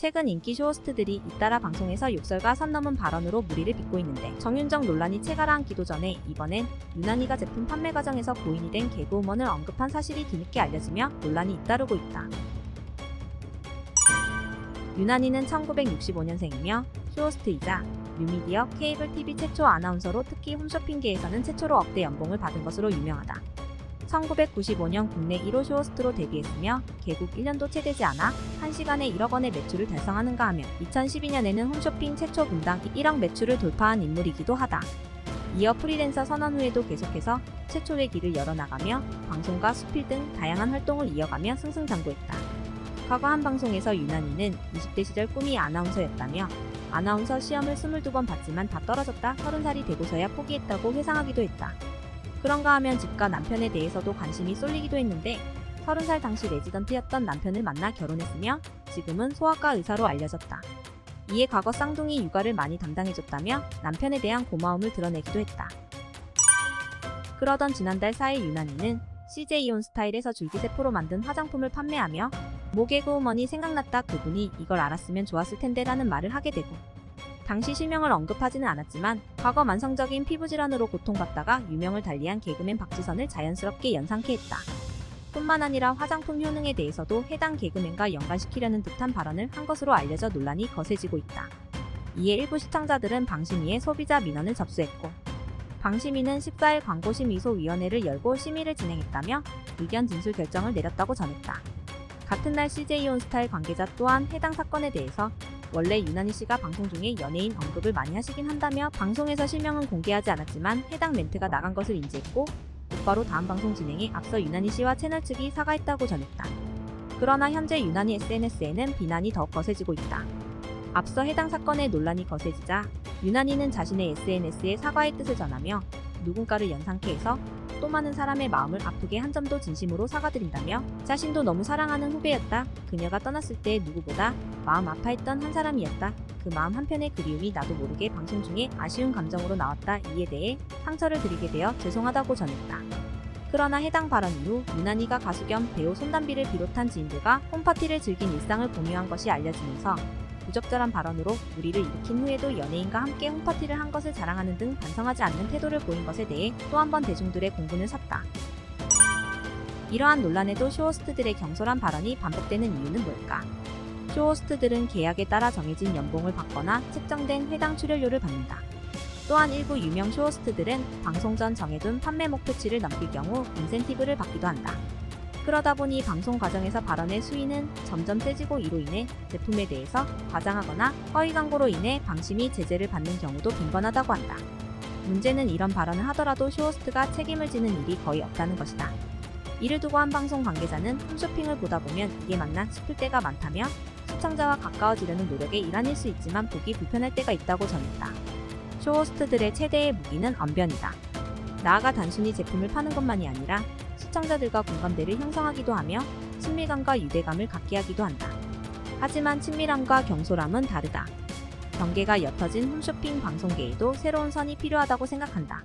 최근 인기 쇼호스트들이 잇따라 방송에서 욕설과 선 넘은 발언으로 무리를 빚고 있는데 정윤정 논란이 체가라앉기도 전에 이번엔 유난히가 제품 판매 과정에서 고인이 된 개그우먼을 언급한 사실이 뒤늦게 알려지며 논란이 잇따르고 있다. 유난히는 1965년생이며 쇼호스트이자 뉴미디어 케이블 TV 최초 아나운서로 특히 홈쇼핑계에서는 최초로 억대 연봉을 받은 것으로 유명하다. 1995년 국내 1호 쇼호스트로 데뷔했으며 개국 1년도 채 되지 않아 1시간에 1억 원의 매출을 달성하는가 하면 2012년에는 홈쇼핑 최초 분당 1억 매출을 돌파한 인물이기도 하다. 이어 프리랜서 선언 후에도 계속해서 최초의 길을 열어나가며 방송과 수필 등 다양한 활동을 이어가며 승승장구했다. 과거 한 방송에서 유난히는 20대 시절 꿈이 아나운서였다며 아나운서 시험을 22번 봤지만 다 떨어졌다 30살이 되고서야 포기했다고 회상하기도 했다. 그런가 하면 집과 남편에 대해서도 관심이 쏠리기도 했는데 30살 당시 레지던트였던 남편을 만나 결혼했으며 지금은 소아과 의사로 알려졌다. 이에 과거 쌍둥이 육아를 많이 담당해줬다며 남편에 대한 고마움을 드러내기도 했다. 그러던 지난달 4일 유난히는 CJ이온 스타일에서 줄기세포로 만든 화장품을 판매하며 모 개그우먼이 생각났다 그분이 이걸 알았으면 좋았을 텐데 라는 말을 하게 되고 당시 실명을 언급하지는 않았지만 과거 만성적인 피부질환으로 고통받다가 유명을 달리한 개그맨 박지선을 자연스럽게 연상케 했다. 뿐만 아니라 화장품 효능에 대해서도 해당 개그맨과 연관시키려는 듯한 발언을 한 것으로 알려져 논란이 거세지고 있다. 이에 일부 시청자들은 방심위에 소비자 민원을 접수했고 방심위는 14일 광고심의소위원회를 열고 심의를 진행했다며 의견 진술 결정을 내렸다고 전했다. 같은 날 CJ이온 스타일 관계자 또한 해당 사건에 대해서 원래 유난히 씨가 방송 중에 연예인 언급을 많이 하시긴 한다며 방송에서 실명은 공개하지 않았지만 해당 멘트가 나간 것을 인지했고 곧바로 다음 방송 진행에 앞서 유난히 씨와 채널 측이 사과했다고 전했다. 그러나 현재 유난히 SNS에는 비난이 더욱 거세지고 있다. 앞서 해당 사건의 논란이 거세지자 유난히는 자신의 SNS에 사과의 뜻을 전하며 누군가를 연상케 해서 또 많은 사람의 마음을 아프게 한 점도 진심으로 사과드린다며 자신도 너무 사랑하는 후배였다. 그녀가 떠났을 때 누구보다 마음 아파했던 한 사람이었다. 그 마음 한편의 그리움이 나도 모르게 방송 중에 아쉬운 감정으로 나왔다. 이에 대해 상처를 드리게 되어 죄송하다고 전했다. 그러나 해당 발언 이후 유난히가 가수 겸 배우 손담비를 비롯한 지인들과 홈파티를 즐긴 일상을 공유한 것이 알려지면서 부적절한 발언으로 무리를 일으킨 후에도 연예인과 함께 홈파티를 한 것을 자랑하는 등 반성하지 않는 태도를 보인 것에 대해 또 한 번 대중들의 공분을 샀다. 이러한 논란에도 쇼호스트들의 경솔한 발언이 반복되는 이유는 뭘까? 쇼호스트들은 계약에 따라 정해진 연봉을 받거나 책정된 회당 출연료를 받는다. 또한 일부 유명 쇼호스트들은 방송 전 정해둔 판매 목표치를 넘길 경우 인센티브를 받기도 한다. 그러다 보니 방송 과정에서 발언의 수위는 점점 세지고 이로 인해 제품에 대해서 과장하거나 허위 광고로 인해 방심이 제재를 받는 경우도 빈번하다고 한다. 문제는 이런 발언을 하더라도 쇼호스트가 책임을 지는 일이 거의 없다는 것이다. 이를 두고 한 방송 관계자는 홈쇼핑을 보다 보면 이게 맞나 싶을 때가 많다며 시청자와 가까워지려는 노력의 일환일 수 있지만 보기 불편할 때가 있다고 전했다. 쇼호스트들의 최대의 무기는 언변이다. 나아가 단순히 제품을 파는 것만이 아니라 시청자들과 공감대를 형성하기도 하며 친밀감과 유대감을 갖게 하기도 한다. 하지만 친밀함과 경솔함은 다르다. 경계가 옅어진 홈쇼핑 방송계에도 새로운 선이 필요하다고 생각한다.